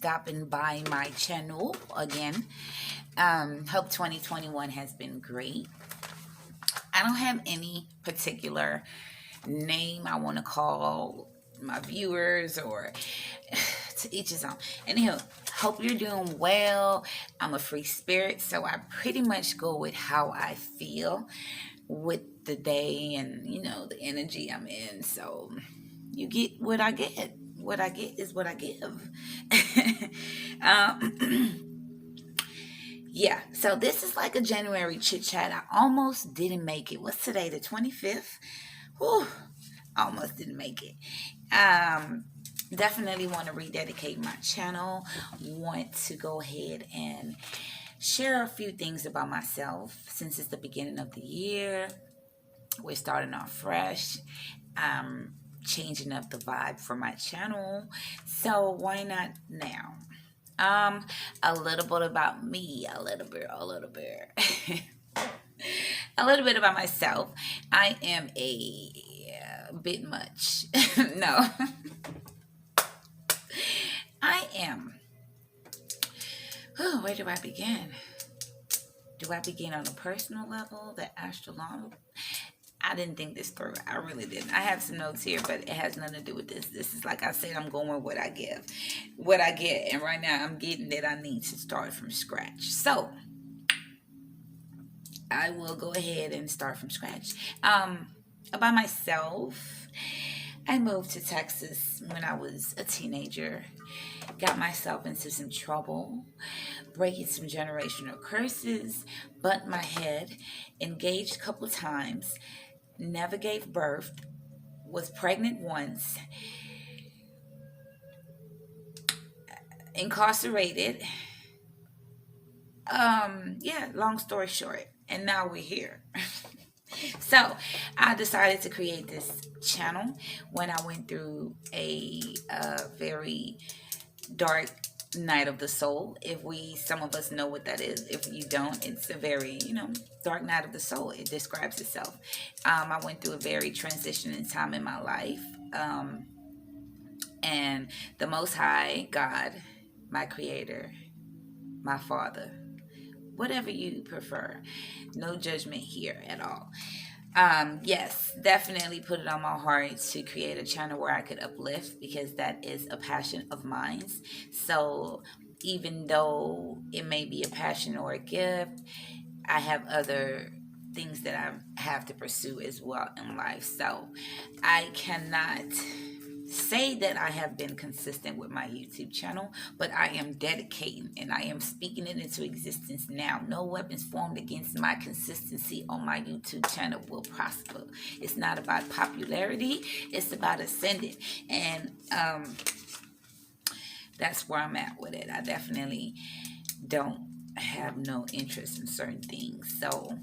stopping by my channel again. Hope 2021 has been great. I don't have any particular name I want to call my viewers, or to each his own. Anywho, hope you're doing well. I'm a free spirit, so I pretty much go with how I feel with the day and, the energy I'm in. So you get what I get. What I get is what I give. Yeah, so this is like a January chit chat. I almost didn't make it. What's today, the 25th? Whew, almost didn't make it. Definitely want to rededicate my channel. Want to go ahead and share a few things about myself since it's the beginning of the year. We're starting off fresh. Changing up the vibe for my channel. So why not now? A little bit about me, a little bit, a little bit about myself. I am a bit much. No, I am. Where do I begin? Do I begin on a personal level, the astronomical? I didn't think this through. I really didn't. I have some notes here, but it has nothing to do with this. This is, like I said, I'm going with what I give, what I get. And right now I'm getting that I need to start from scratch. So I will go ahead and start from scratch. About myself, I moved to Texas when I was a teenager. Got myself into some trouble, breaking some generational curses, bumped my head, engaged a couple times, never gave birth, was pregnant once, incarcerated. Yeah, long story short, and now we're here. So I decided to create this channel when I went through a very dark night of the soul. Some of us know what that is. If you don't, it's a very, dark night of the soul. It describes itself. I went through a very transitioning time in my life. And the Most High, God, my Creator, my Father, whatever you prefer, no judgment here at all. Yes, definitely put it on my heart to create a channel where I could uplift, because that is a passion of mine. So even though it may be a passion or a gift, I have other things that I have to pursue as well in life. So I cannot say that I have been consistent with my YouTube channel, but I am dedicating and I am speaking it into existence now. No weapons formed against my consistency on my YouTube channel will prosper. It's not about popularity, it's about ascending. And that's where I'm at with it. I definitely don't have no interest in certain things, so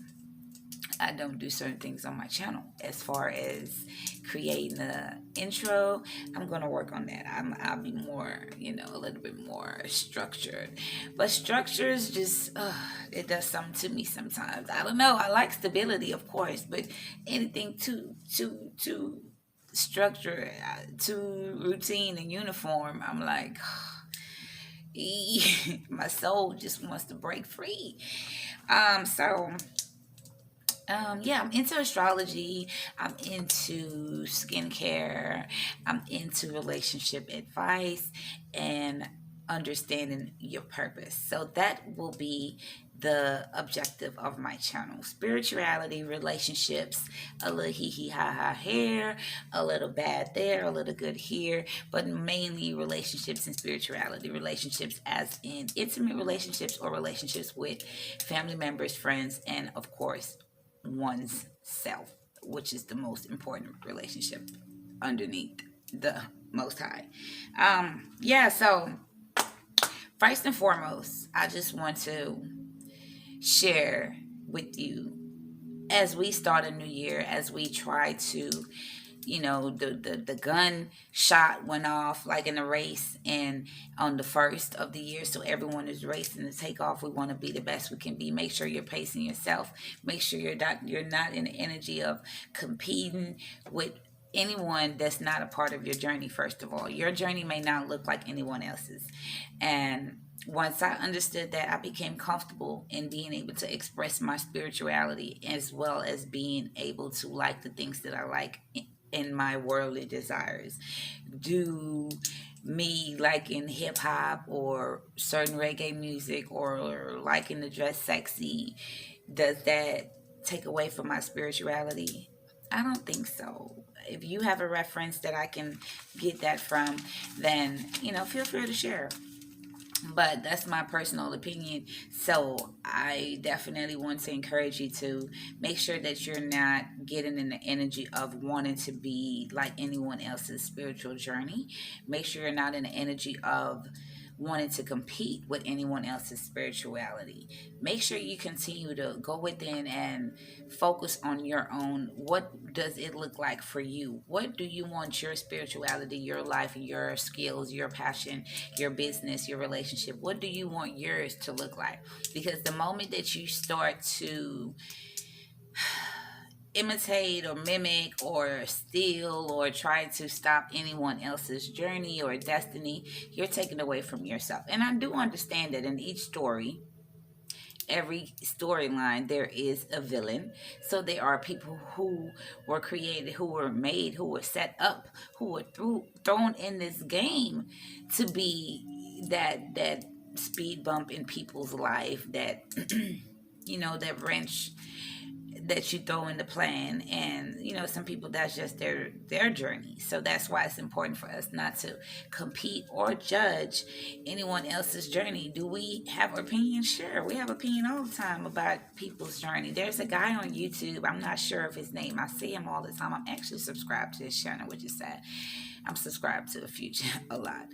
I don't do certain things on my channel. As far as creating the intro, I'm going to work on that. I'll be more, a little bit more structured. But structures just, it does something to me sometimes. I don't know. I like stability, of course, but anything too structured, too routine and uniform, I'm like, my soul just wants to break free. Yeah, I'm into astrology. I'm into skincare. I'm into relationship advice and understanding your purpose. So that will be the objective of my channel. Spirituality, relationships, a little hee ha ha here, a little bad there, a little good here, but mainly relationships and spirituality. Relationships as in intimate relationships or relationships with family members, friends, and of course, one's self, which is the most important relationship underneath the Most High. Yeah, so first and foremost, I just want to share with you, as we start a new year, as we try to, the gun shot went off like in a race, and on the first of the year, so everyone is racing to take off. We want to be the best we can be. Make sure you're pacing yourself. Make sure you're not in the energy of competing with anyone that's not a part of your journey. First of all, your journey may not look like anyone else's. And once I understood that, I became comfortable in being able to express my spirituality, as well as being able to like the things that I like in my worldly desires. Do me liking hip hop or certain reggae music, or liking to dress sexy, does that take away from my spirituality? I don't think so. If you have a reference that I can get that from, then, feel free to share. But that's my personal opinion. So I definitely want to encourage you to make sure that you're not getting in the energy of wanting to be like anyone else's spiritual journey. Make sure you're not in the energy of wanting to compete with anyone else's spirituality. Make sure you continue to go within and focus on your own. What does it look like for you? What do you want your spirituality, your life, your skills, your passion, your business, your relationship? What do you want yours to look like? Because the moment that you start to imitate or mimic or steal or try to stop anyone else's journey or destiny, you're taken away from yourself. And I do understand that in each story, every storyline, there is a villain. So there are people who were created, who were made, who were set up, who were thrown in this game to be that speed bump in people's life, that that wrench that you throw in the plan. And some people, that's just their journey. So that's why it's important for us not to compete or judge anyone else's journey. Do we have opinions? Sure, we have opinion all the time about people's journey. There's a guy on YouTube, I'm not sure of his name, I see him all the time. I'm actually subscribed to his channel, which is sad. I'm subscribed to a few a lot.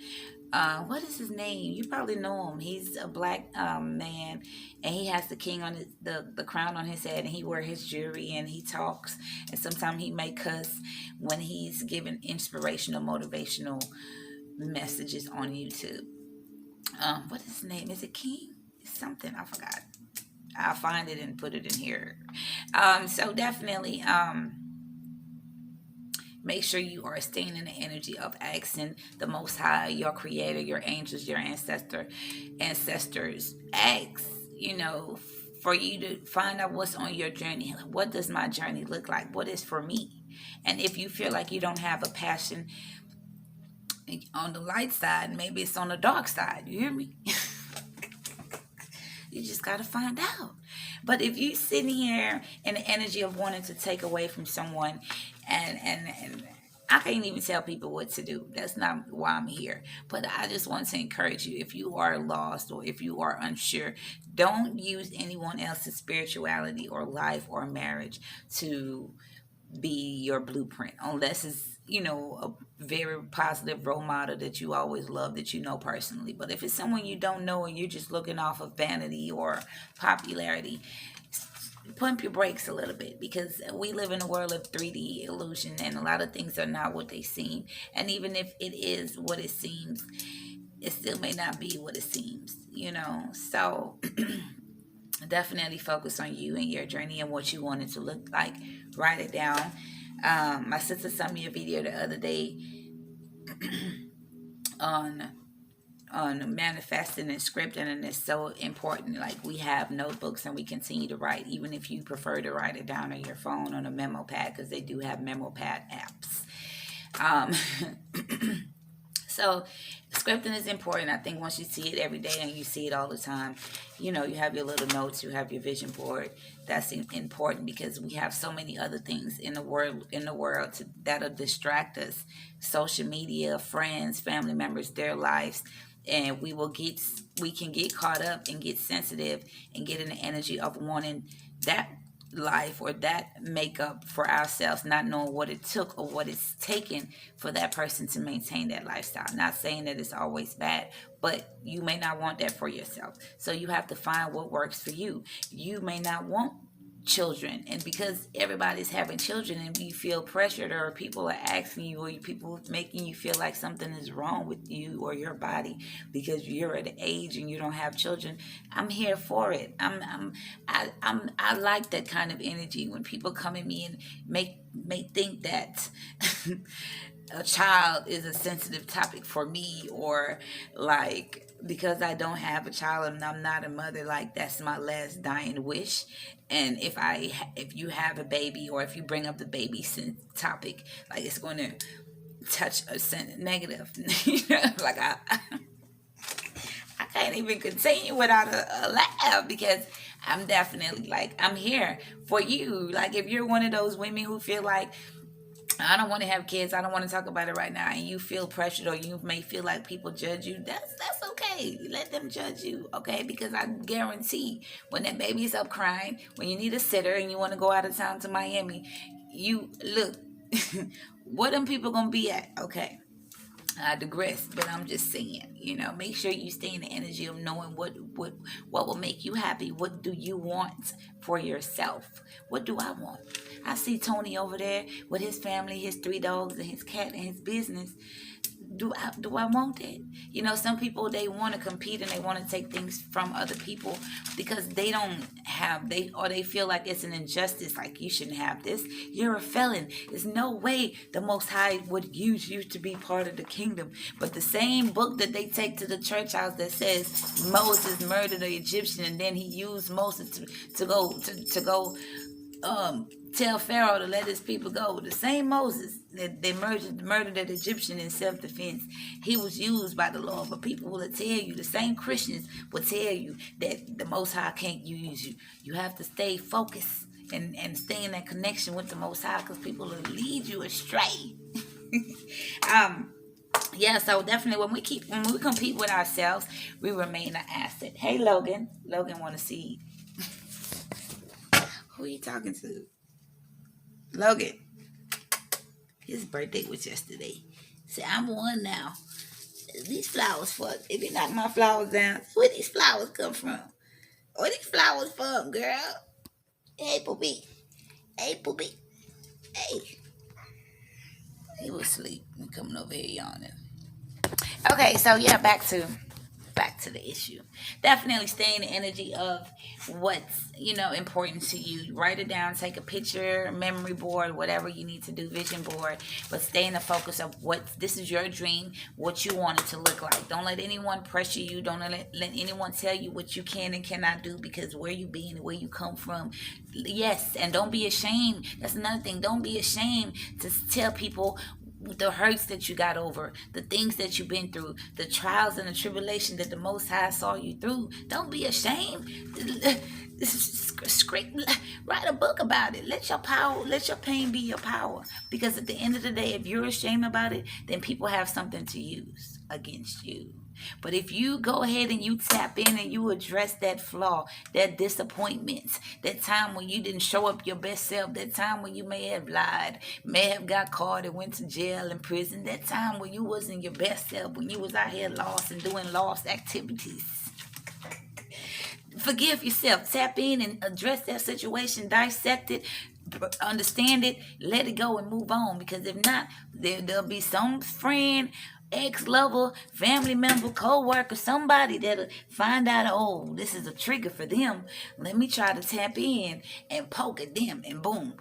What is his name? You probably know him. He's a black man, and he has the king on the crown on his head, and he wear his jewelry, and he talks, and sometimes he may cuss when he's giving inspirational, motivational messages on YouTube. What is his name? Is it King? It's something, I forgot. I'll find it and put it in here. So definitely, make sure you are staying in the energy of asking the Most High, your Creator, your angels, your ancestors. Ask, for you to find out what's on your journey. What does my journey look like? What is for me? And if you feel like you don't have a passion on the light side, maybe it's on the dark side. You hear me? You just got to find out. But if you sitting here in the energy of wanting to take away from someone, and I can't even tell people what to do. That's not why I'm here. But I just want to encourage you, if you are lost or if you are unsure, don't use anyone else's spirituality or life or marriage to be your blueprint, unless it's a very positive role model that you always love, that you know personally. But if it's someone you don't know and you're just looking off of vanity or popularity, pump your brakes a little bit, because we live in a world of 3D illusion, and a lot of things are not what they seem. And even if it is what it seems, it still may not be what it seems. So definitely focus on you and your journey and what you want it to look like. Write it down. My sister sent me a video the other day on manifesting and scripting, and it's so important. Like, we have notebooks and we continue to write, even if you prefer to write it down on your phone on a memo pad, because they do have memo pad apps. So scripting is important. I think once you see it every day and you see it all the time, you have your little notes, you have your vision board. That's important, because we have so many other things in the world that'll distract us. Social media, friends, family members, their lives. And we can get caught up and get sensitive and get in the energy of wanting that life or that makeup for ourselves, not knowing what it took or what it's taken for that person to maintain that lifestyle. Not saying that it's always bad, but you may not want that for yourself. So you have to find what works for you. You may not want children, and because everybody's having children and you feel pressured, or people are asking you, or people making you feel like something is wrong with you or your body because you're at an age and you don't have children, I'm here for it. I like that kind of energy when people come at me and make think that a child is a sensitive topic for me, or like because I don't have a child and I'm not a mother, like that's my last dying wish. And if you have a baby, or if you bring up the baby topic, like it's going to touch a negative. Like I can't even continue without a laugh, because I'm definitely like, I'm here for you. Like if you're one of those women who feel like, I don't want to have kids, I don't want to talk about it right now, and you feel pressured, or you may feel like people judge you, that's okay. Let them judge you, okay? Because I guarantee when that baby's up crying, when you need a sitter and you want to go out of town to Miami, you look, what them people gonna be at, okay? I digress, but I'm just saying, make sure you stay in the energy of knowing what will make you happy. What do you want for yourself? What do I want? I see Tony over there with his family, his 3 dogs, and his cat, and his business. Do I want that? Some people, they want to compete and they want to take things from other people because they don't have, they feel like it's an injustice, like you shouldn't have this. You're a felon. There's no way the Most High would use you to be part of the kingdom. But the same book that they take to the church house that says Moses murdered the Egyptian, and then he used Moses to go tell Pharaoh to let his people go. The same Moses that they murdered that Egyptian in self-defense, he was used by the Lord. But people will tell you, the same Christians will tell you that the Most High can't use you. You have to stay focused and stay in that connection with the Most High, because people will lead you astray. Yeah, so definitely when we compete with ourselves, we remain an asset. Hey, Logan. Logan want to see. Who are you talking to? Logan. His birthday was yesterday. Say, I'm one now. These flowers for, if you knock my flowers down, where these flowers come from? Where these flowers from, girl? Hey, Poopy. Hey, Poopy. Hey. He was asleep and coming over here yawning. Okay, so yeah, back to the issue. Definitely stay in the energy of what's important to you. Write it down, take a picture, memory board, whatever you need to do, vision board, but stay in the focus of what this is your dream, what you want it to look like. Don't let anyone pressure you. Don't let anyone tell you what you can and cannot do, because where you been and where you come from. Yes, and don't be ashamed. That's another thing. Don't be ashamed to tell people the hurts that you got over, the things that you've been through, the trials and the tribulation that the Most High saw you through. Don't be ashamed. Write a book about it. Let your pain be your power. Because at the end of the day, if you're ashamed about it, then people have something to use against you. But if you go ahead and you tap in and you address that flaw, that disappointment, that time when you didn't show up your best self, that time when you may have lied, may have got caught and went to jail and prison, that time when you wasn't your best self, when you was out here lost and doing lost activities. Forgive yourself. Tap in and address that situation, dissect it, understand it, let it go and move on. Because if not, there'll be some friend, ex-lover, family member, co-worker, somebody that'll find out, oh, this is a trigger for them. Let me try to tap in and poke at them, and boom,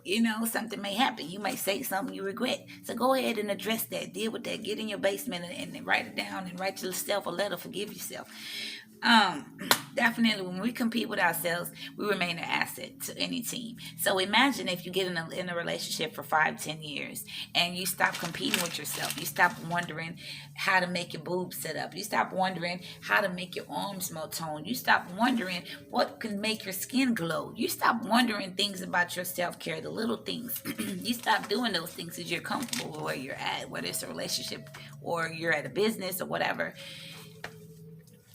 something may happen. You may say something you regret. So go ahead and address that. Deal with that. Get in your basement and write it down, and write yourself a letter. Forgive yourself. Definitely when we compete with ourselves, we remain an asset to any team. So imagine if you get in a relationship for 5-10 years and you stop competing with yourself. You stop wondering how to make your boobs sit up. You stop wondering how to make your arms more toned. You stop wondering what can make your skin glow. You stop wondering things about your self-care, the little things. You stop doing those things because you're comfortable with where you're at, whether it's a relationship or you're at a business or whatever.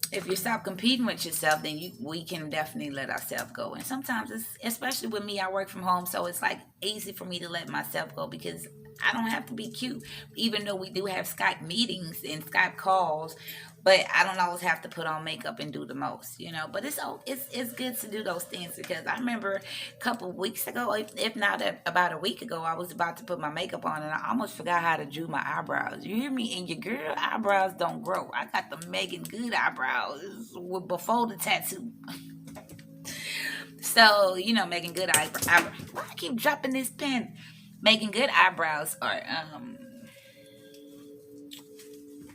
If you stop competing with yourself, then we can definitely let ourselves go. And sometimes, especially with me, I work from home, so it's like easy for me to let myself go, because I don't have to be cute, even though we do have Skype meetings and Skype calls. But I don't always have to put on makeup and do the most, But it's good to do those things, because I remember a couple of weeks ago, if not about a week ago, I was about to put my makeup on and I almost forgot how to do my eyebrows. You hear me? And your girl eyebrows don't grow. I got the Megan Good eyebrows before the tattoo. So, Megan Good eyebrows. Why I keep dropping this pen? Megan Good eyebrows are,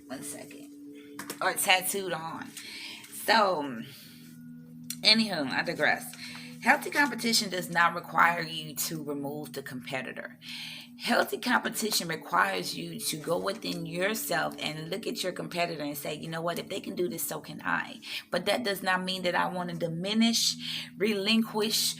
one second, are tattooed on. So, anywho, I digress. Healthy competition does not require you to remove the competitor. Healthy competition requires you to go within yourself and look at your competitor and say, you know what, if they can do this, so can I. But that does not mean that I want to diminish, relinquish,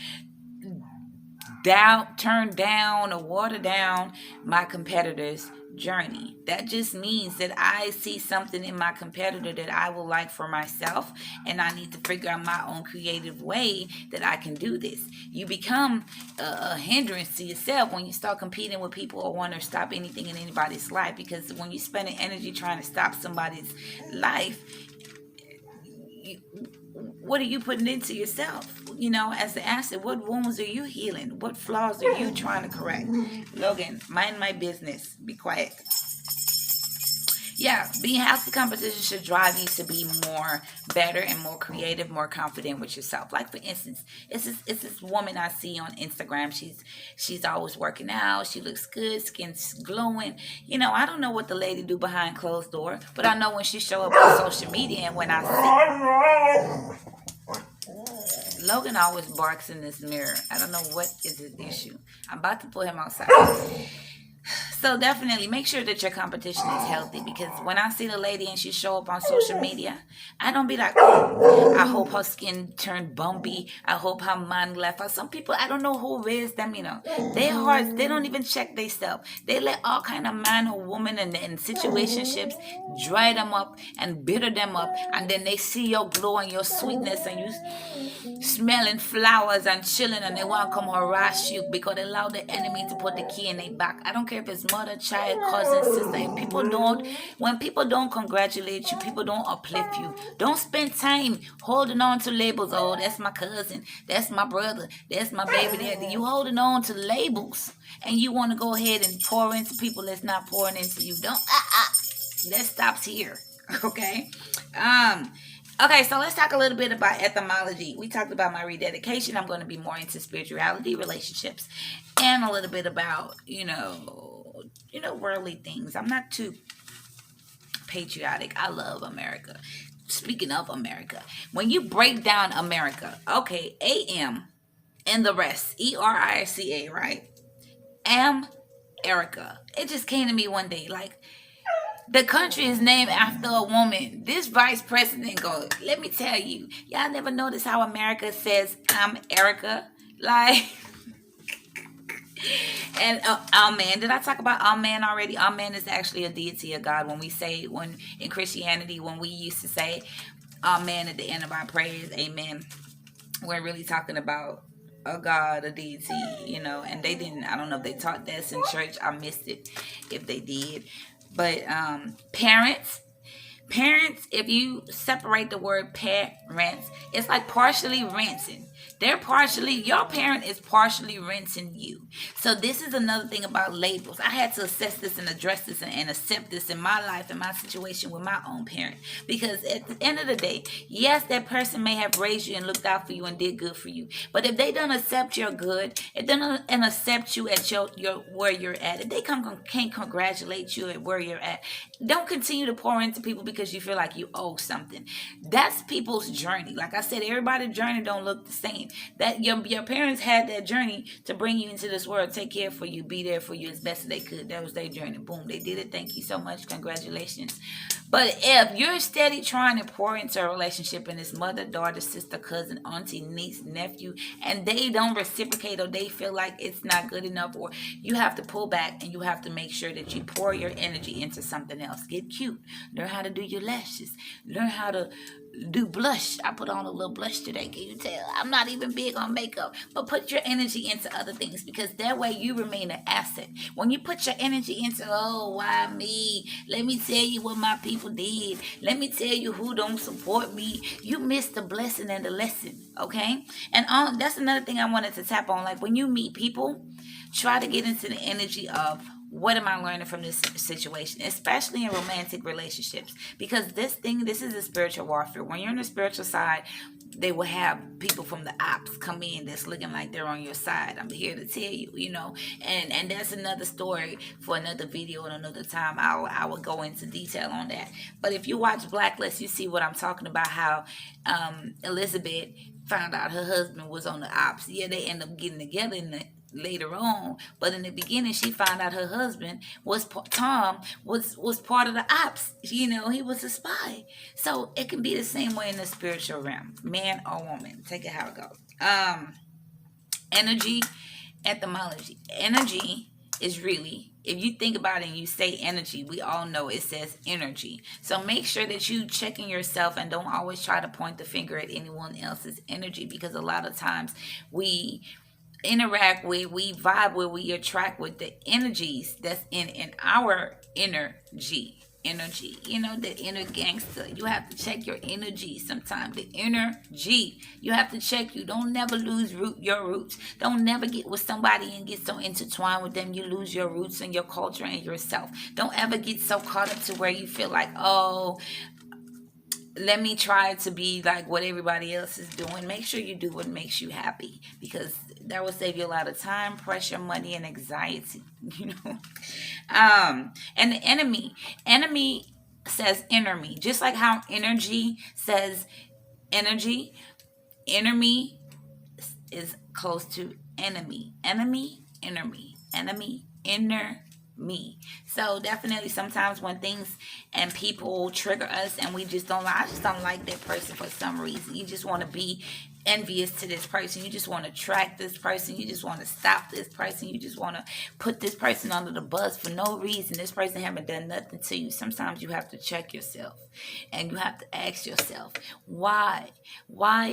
turn down, or water down my competitor's journey. That just means that I see something in my competitor that I would like for myself, and I need to figure out my own creative way that I can do this. You become a hindrance to yourself when you start competing with people or want to stop anything in anybody's life, because when you're spending energy trying to stop somebody's life, what are you putting into yourself? As the answer, what wounds are you healing? What flaws are you trying to correct? Logan, mind my business. Be quiet. Yeah, being healthy competition should drive you to be more better and more creative, more confident with yourself. Like, for instance, it's this woman I see on Instagram. She's always working out. She looks good. Skin's glowing. I don't know what the lady do behind closed door, but I know when she show up on social media, and when I see Logan always barks in this mirror. I don't know what is his issue. I'm about to pull him outside. So definitely make sure that your competition is healthy, because when I see the lady and she show up on social media, I don't be like, oh, I hope her skin turned bumpy. I hope her mind left her. Some people, I don't know who raised them, their hearts, they don't even check themselves. They let all kind of man or woman and situationships dry them up and bitter them up, and then they see your glow and your sweetness and you smelling flowers and chilling, and they want to come harass you because they allow the enemy to put the key in their back. I don't care if it's mother, child, cousin, sister. When people don't congratulate you, people don't uplift you. Don't spend time holding on to labels. Oh, that's my cousin, that's my brother, that's my baby daddy. You holding on to labels, and you want to go ahead and pour into people that's not pouring into you. Don't. That stops here. Okay. Okay, so let's talk a little bit about etymology. We talked about my rededication. I'm going to be more into spirituality, relationships, and a little bit about, worldly things. I'm not too patriotic. I love America. Speaking of America, when you break down America, okay, AM and the rest, ERICA, right? Erica. It just came to me one day, like, the country is named after a woman. This vice president goes, let me tell you, y'all never notice how America says, I'm Erica? Like, and Amen. Did I talk about Amen already? Amen is actually a deity of God. When in Christianity, when we used to say Amen at the end of our prayers, Amen, we're really talking about a God, a deity, and they didn't, I don't know if they taught this in church. I missed it if they did. But parents, if you separate the word parents, it's like partially rinsing. Your parent is partially rinsing you. So this is another thing about labels. I had to assess this and address this and accept this in my life and my situation with my own parent. Because at the end of the day, yes, that person may have raised you and looked out for you and did good for you. But if they don't accept your good, if they don't accept you at your where you're at, if they can't congratulate you at where you're at, don't continue to pour into people because you feel like you owe something. That's people's journey. Like I said, everybody's journey don't look the same. That your parents had that journey to bring you into this world, take care for you, be there for you as best as they could. That was their journey. Boom, they did it. Thank you so much. Congratulations. But if you're steady trying to pour into a relationship and it's mother, daughter, sister, cousin, auntie, niece, nephew, and they don't reciprocate or they feel like it's not good enough, or you have to pull back and you have to make sure that you pour your energy into something else. Get cute. Learn how to do your lashes. Learn how to do blush. I put on a little blush today. Can you tell? I'm not even big on makeup, but put your energy into other things because that way you remain an asset. When you put your energy into, oh, why me? Let me tell you what my people did. Let me tell you who don't support me. You miss the blessing and the lesson, okay? And that's another thing I wanted to tap on. Like when you meet people, try to get into the energy of what am I learning from this situation, especially in romantic relationships? Because this is a spiritual warfare. When you're on the spiritual side, they will have people from the ops come in that's looking like they're on your side. I'm here to tell you, and that's another story for another video and another time. I will go into detail on that. But if you watch Blacklist, you see what I'm talking about. How Elizabeth found out her husband was on the ops. Yeah, they end up getting together later on, but in the beginning she found out her husband was Tom was part of the ops. He was a spy. So it can be the same way in the spiritual realm, man or woman. Take it how it goes. Energy, etymology. Energy is really, if you think about it and you say energy, we all know it says energy. So make sure that you checking yourself and don't always try to point the finger at anyone else's energy, because a lot of times we interact with, we vibe with, we attract with the energies that's in our energy, the inner gangster. You have to check your energy sometimes. The energy, you have to check. You don't never lose your roots. Don't never get with somebody and get so intertwined with them you lose your roots and your culture and yourself. Don't ever get so caught up to where you feel like, oh, let me try to be like what everybody else is doing. Make sure you do what makes you happy, because that will save you a lot of time, pressure, money, and anxiety. And the enemy says enemy, just like how energy says energy. Enemy is close to enemy. Enemy, inner me. So definitely sometimes when things and people trigger us and we just don't like, I just don't like that person for some reason. You just want to be envious to this person. You just want to track this person. You just want to stop this person. You just want to put this person under the bus for no reason. This person haven't done nothing to you. Sometimes you have to check yourself and you have to ask yourself, why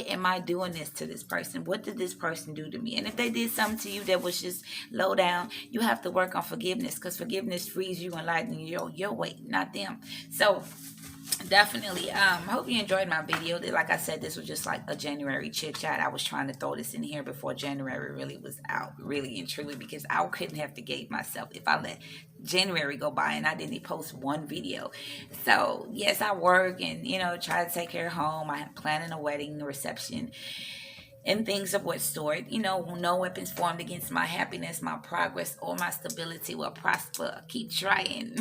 am I doing this to this person? What did this person do to me? And if they did something to you that was just low down, you have to work on forgiveness, because forgiveness frees you and lightens your weight, not them. So definitely hope you enjoyed my video. Like I said, this was just like a January chit chat. I was trying to throw this in here before January really was out, really and truly, because I couldn't have forgave myself if I let January go by and I didn't post one video. So yes, I work and try to take care of home. I'm planning a wedding reception and things of what sort. No weapons formed against my happiness, my progress, or my stability will prosper. Keep trying.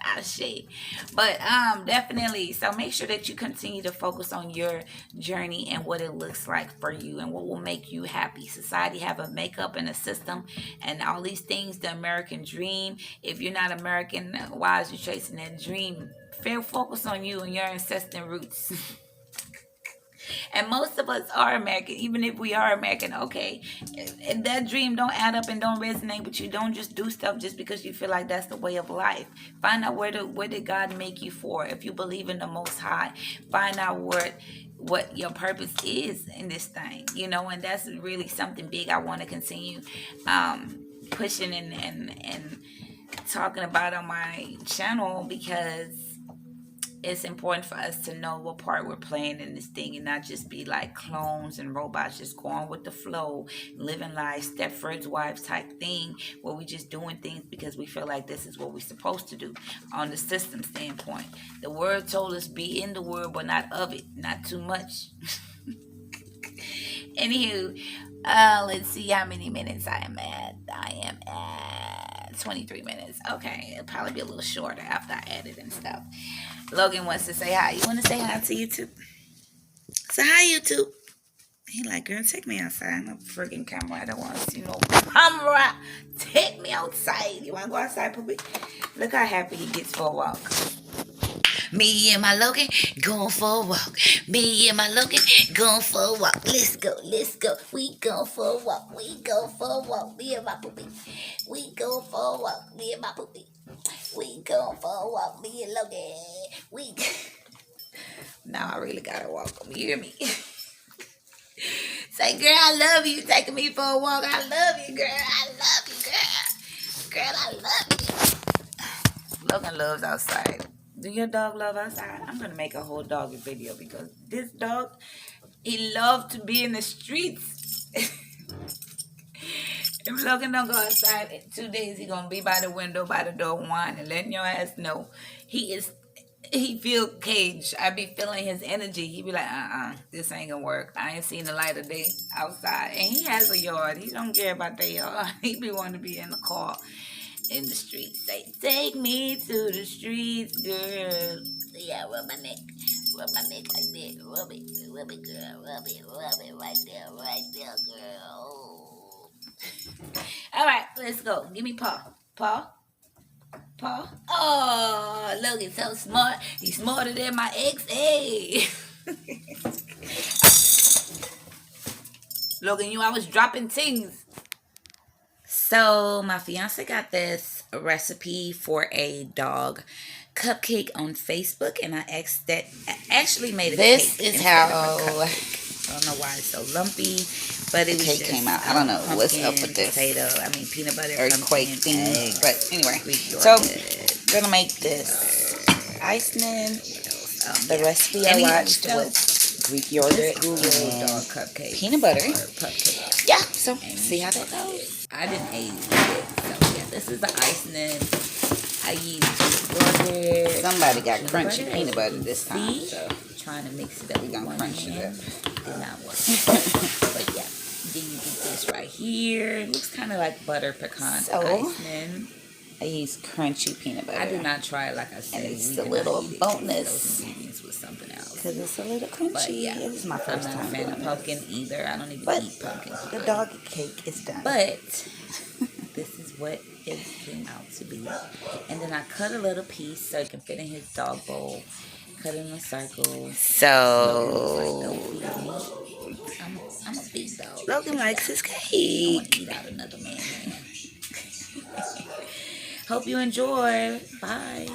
I say. But definitely, so make sure that you continue to focus on your journey and what it looks like for you and what will make you happy. Society have a makeup and a system and all these things, the American dream. If you're not American, why is you chasing that dream? Fair focus on you and your ancestral roots. And most of us are American, even if we are American, okay. And that dream don't add up and don't resonate with you. Don't just do stuff just because you feel like that's the way of life. Find out where did God make you for. If you believe in the Most High, find out what your purpose is in this thing, and that's really something big I want to continue pushing and talking about on my channel, because it's important for us to know what part we're playing in this thing and not just be like clones and robots just going with the flow, living life, Stepford's wives type thing, where we just doing things because we feel like this is what we're supposed to do on the system standpoint. The word told us be in the word but not of it, not too much. Anywho, let's see how many minutes I am at. I am at 23 minutes. Okay, it'll probably be a little shorter after I edit and stuff. Logan wants to say hi. You want to say hi to YouTube? Say hi, YouTube. He like, girl, take me outside. I'm a freaking camera. I don't want to see no camera. Take me outside. You want to go outside, Poopy? Look how happy he gets for a walk. Me and my Logan going for a walk. Me and my Logan going for a walk. Let's go, let's go. We go for a walk. We go for a walk. Me and my Poopy. We go for a walk. Me and my Poopy. We go for a walk. Me and Logan. Now I really gotta walk him. You hear me? Say, girl, I love you. Taking me for a walk. I love you, girl. I love you, girl. Girl, I love you. Logan loves outside. Do your dog love outside? I'm gonna make a whole dog video because this dog, he loves to be in the streets. If Logan don't go outside in 2 days, he gonna be by the window, by the door, whining, letting your ass know he feel caged. I be feeling his energy. He be like, this ain't gonna work. I ain't seen the light of day outside. And he has a yard. He don't care about the yard. He be wanting to be in the car, in the streets. Say, take me to the streets, girl. Yeah, rub my neck. Rub my neck like that. Rub it, girl. Rub it right there, girl. All right, let's go. Give me paw. Paw. Paw. Oh, Logan's so smart. He's smarter than my ex. Hey. Logan, you always dropping things. So my fiance got this recipe for a dog cupcake on Facebook, and I actually made a this cake. This is how I don't know why it's so lumpy, but it was cake just came out. I don't know pumpkin, what's up with this potato. I mean peanut butter, earthquake pumpkin, thing. eggs, But anyway, Greek so yogurt. we're gonna make this icing. The Yeah. recipe I watched was Greek yogurt Google dog and cupcake, peanut butter. Cupcake. Yeah, so see how that goes. I didn't age it, so yeah, this is the icing. I used yogurt. Somebody got crunchy peanut butter this time. See? So Trying to mix it up. we're gonna crunch it up. Did not work. But yeah, then you get this right here. It looks kind of like butter pecan So, icing. I use crunchy peanut butter. I did not try it, like I said. And it's we a did little not eat it. bonus. Those ingredients was something else. Because it's a little crunchy. But yeah, This is my first I'm not time a fan doing of this. pumpkin either. I don't even But eat pumpkin. the dog cake is done. But this is what it came out to be. And then I cut a little piece so it can fit in his dog bowl. Cut it in a circle. So I'm a big dog. Logan likes his I want cake. to eat out another man. Hope you enjoy. Bye.